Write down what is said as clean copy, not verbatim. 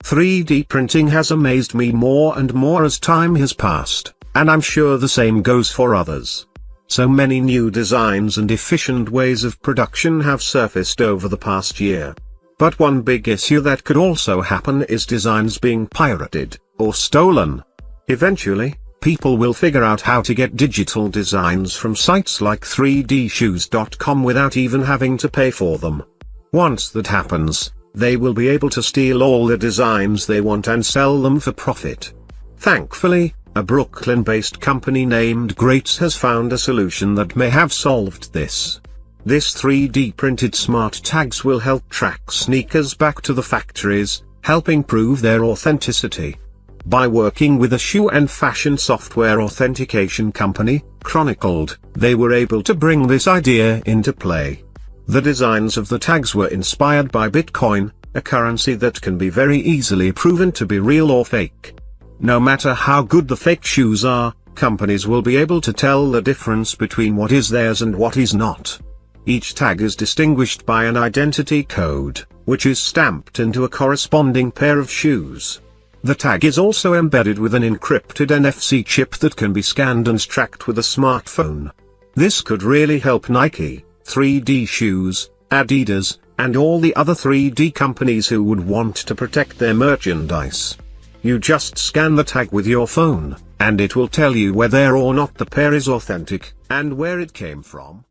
3D printing has amazed me more and more as time has passed, and I'm sure the same goes for others. So many new designs and efficient ways of production have surfaced over the past year. But one big issue that could also happen is designs being pirated, or stolen. Eventually, people will figure out how to get digital designs from sites like 3dshoes.com without even having to pay for them. Once that happens, they will be able to steal all the designs they want and sell them for profit. Thankfully, a Brooklyn-based company named Greats has found a solution that may have solved this. This 3D printed smart tags will help track sneakers back to the factories, helping prove their authenticity. By working with a shoe and fashion software authentication company, Chronicled, they were able to bring this idea into play. The designs of the tags were inspired by Bitcoin, a currency that can be very easily proven to be real or fake. No matter how good the fake shoes are, companies will be able to tell the difference between what is theirs and what is not. Each tag is distinguished by an identity code, which is stamped into a corresponding pair of shoes. The tag is also embedded with an encrypted NFC chip that can be scanned and tracked with a smartphone. This could really help Nike, 3D Shoes, Adidas, and all the other 3D companies who would want to protect their merchandise. You just scan the tag with your phone, and it will tell you whether or not the pair is authentic, and where it came from.